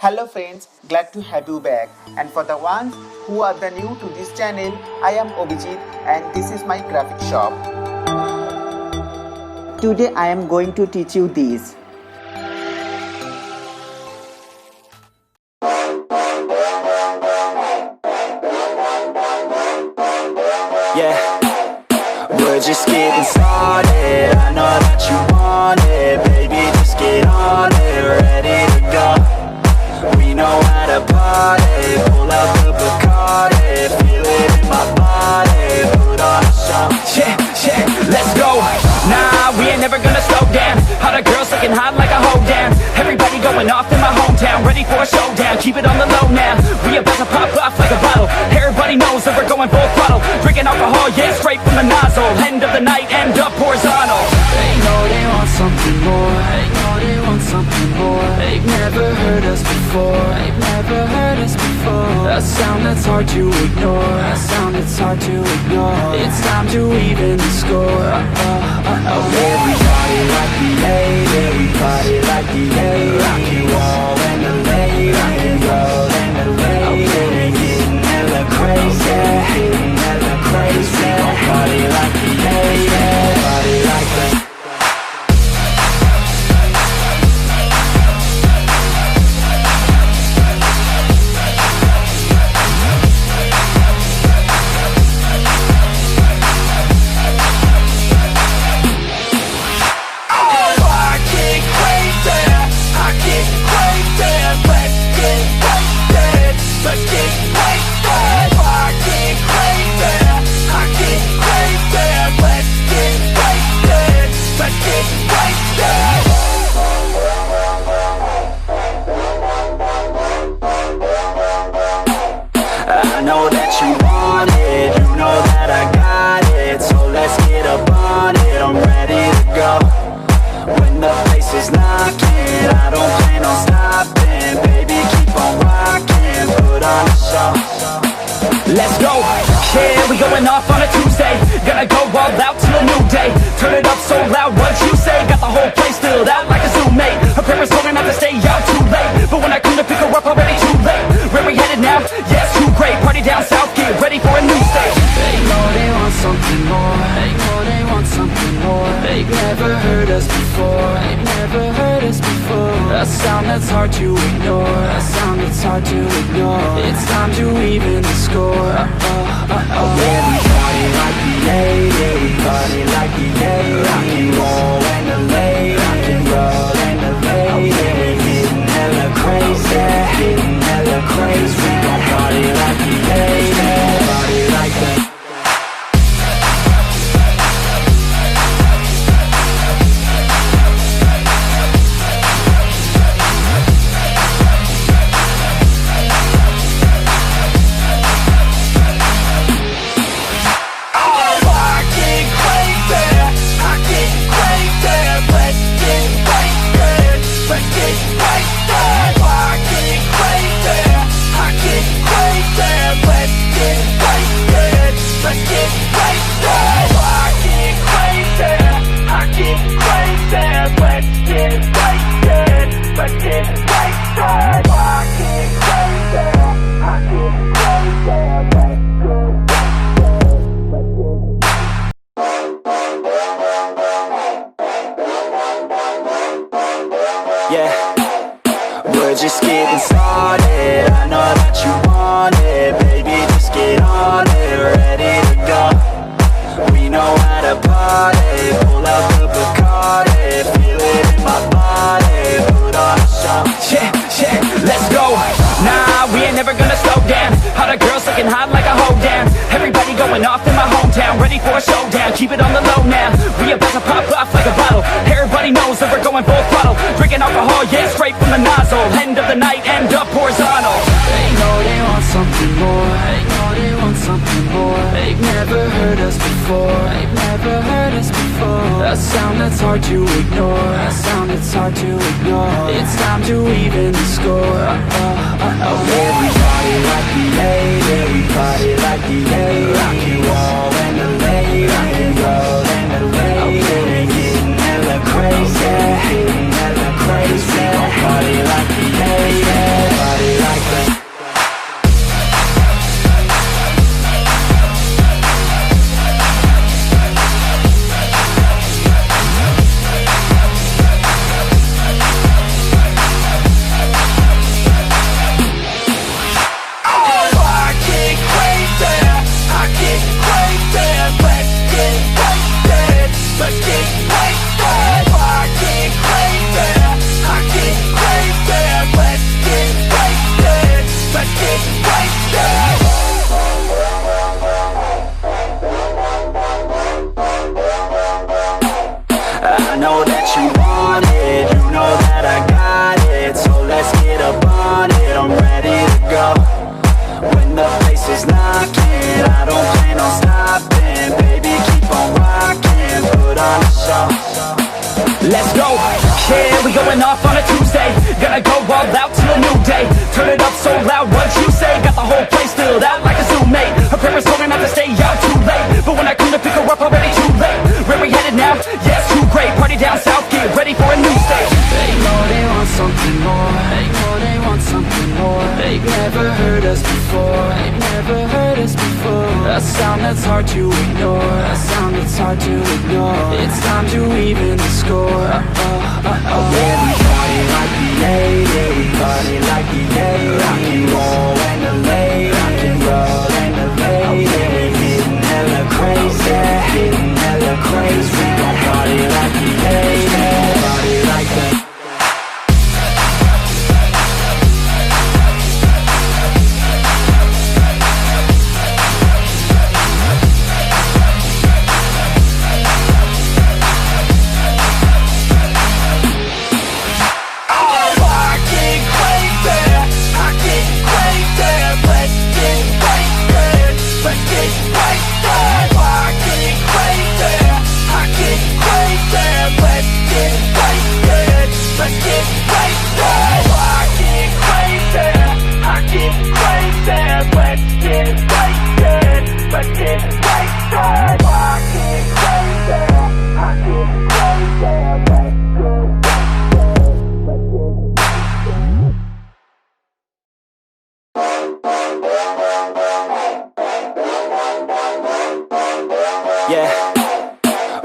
Hello friends, glad to have you back. And for the ones who are the new to this channel, I am Abhijit and this is my graphic shop. Today I am going to teach you these. Yeah, we're just getting started. I know that you want it, baby, just get on it, ready to go. We know how to party, pull out the Bacardi, feel it in my body, put on a show. Yeah, let's go. Nah, we ain't never gonna slow down. All the girls looking hot like a hoe down. Everybody going off in my hometown, ready for a showdown. Keep it on the low now, we about to pop off like a bottle. Everybody knows that we're going full throttle, drinking alcohol, yeah, straight from the nozzle. End of the night, end up horizontal. They know they want something more. They know they want something more. They've never heard us before. They've never heard us before. A sound that's hard to ignore. A sound that's hard to ignore. It's time to even the score. Everybody like the A, everybody like the A. Rock and roll and the late, rock and roll and the late. Getting hella crazy, getting hella crazy. Party like the A, party like the. I know that you want it, you know that I got it. So let's get up on it, I'm ready to go. When the place is knocking, I don't plan on stopping. Baby, keep on rocking, put on a show. Let's go, yeah, we going off on a Tuesday. Gonna go all out till a new day. Turn it up so loud, what you say? Got the whole place filled out like a Zoom mate. Her parents told her not to stay out too late, but when I come to pick her up, already too late. Where we headed now? Yes, too great. Party down south, get ready for a new stage. They know they want something more. They know they want something more. They've never heard us before. They've never heard us before. A sound that's hard to ignore. A sound that's hard to ignore. It's time to even the score. Everybody like the A, everybody like the A. Rock and roll and the late, rock and roll and the late. Getting hella crazy, getting hella crazy. Party like the A, party like the. Yeah, we're just getting started. I know that you want it, baby, just get on it, ready to go. We know how to party, pull out the Bacardi, feel it in my body, put on a show. Yeah, let's go. Nah, we ain't never gonna slow down. All the girls looking hot like a hoe down. Everybody going off in my hometown, ready for a showdown. Keep it on the low now, we about to pop off like a bottle. Everybody knows that we're going full throttle, drinking alcohol, yeah, straight from the nozzle. End of the night, end up horizontal. They know they want something more. They know they want something more. They've never heard us before. They've never heard us before. A sound that's hard to ignore. A sound that's hard to ignore. It's time to even the score. Everybody like the A, everybody like the A. Rock and roll and the late, rock and roll and the late. Getting hella crazy, getting hella crazy. Party like the A. a new day. Turn it up so loud, what you say? Got the whole place filled out like a zoo mate. Her parents told her not to stay out too late, but when I come to pick her up, already too late. Where we headed now? Yes, too great. Party down south, get ready for a new stage. They know they want something more. They know they want something more. They've never heard us before. They've never heard us before. A sound that's hard to ignore. A sound that's hard to ignore. It's time to even the score. Yeah, we party like the 80s. We party like the 80s. Rock and roll and the late. Rock and roll and the late. Getting hella crazy. Getting hella crazy. We gon' party like the 80s. Party like the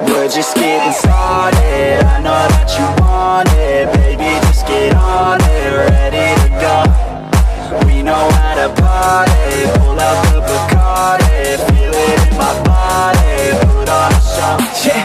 we're just getting started. I know that you want it, baby, just get on it, ready to go. We know how to party, pull out the Bacardi, feel it in my body, put on a show. Yeah,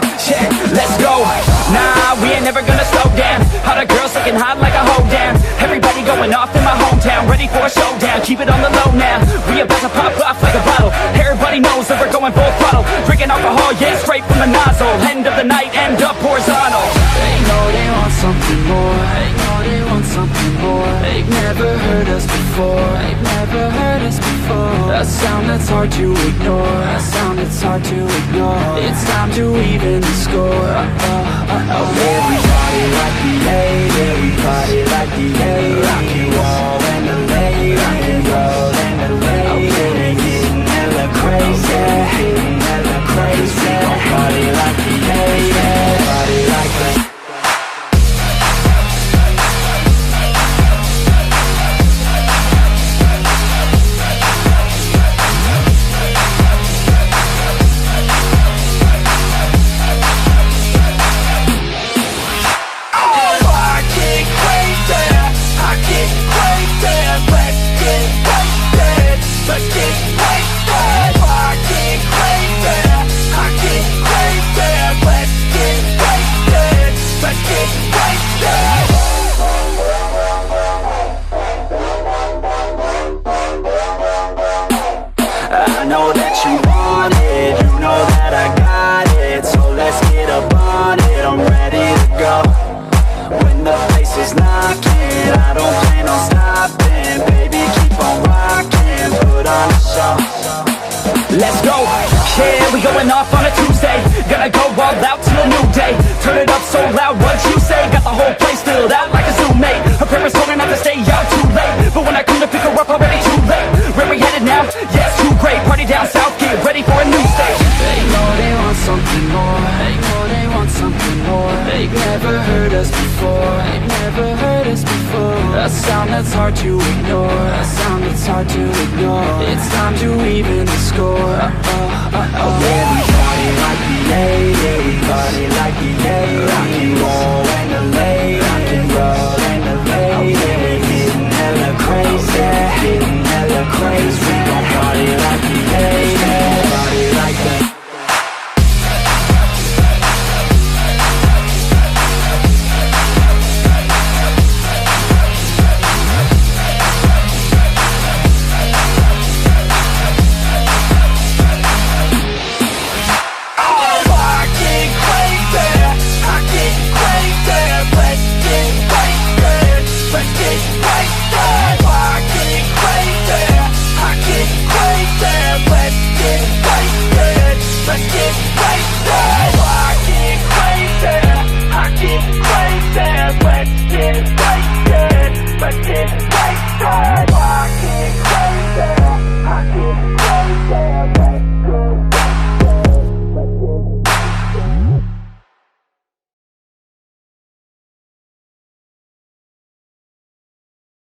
let's go. Nah, we ain't never gonna slow down. All the girls looking hot like a hoe down. Everybody going off in my hometown, ready for a showdown. Keep it on the low now. We about to pop off like a bottle. Everybody knows that we're going full throttle. Drinking alcohol, yeah, straight from the nozzle. End of the night, end up horizontal. They know they want something more. They know they want something more. They've never heard us before. They've never heard us before. A sound that's hard to ignore. A sound that's hard to ignore. It's time to even the score. Yeah, we party like the 80s. We party like the 80s. Rock and roll and the late. Rock and roll and the late. Getting hella crazy. Getting hella crazy. We gon' party like the 80s. Party like the I know that you want it, you know that I got it. So let's get up on it, I'm ready to go. When the place is knocking, I don't plan on stopping. Baby, keep on rocking, put on a show. Let's go. Yeah, we going off on a Tuesday. Gonna go all out till a new day. Turn it up so loud, what you say? Got the whole place filled out like a zoo mate. Her parents told her not to stay out too late, but when I come to pick her up, already too late. Where we headed now? Yes, too great. Party down south, get ready for a new stage. They know they want something more. They know they want something more. They've never heard us before. They've never heard us before. A sound that's hard to ignore. A sound that's hard to ignore. It's time to even the score. Yeah, we party like the 80s. We party like the 80s. Rock and roll and the late. Rock and roll and the late. Getting hella crazy. Getting hella crazy. We gon' party like the 80s. Party like the I get crazy. shine.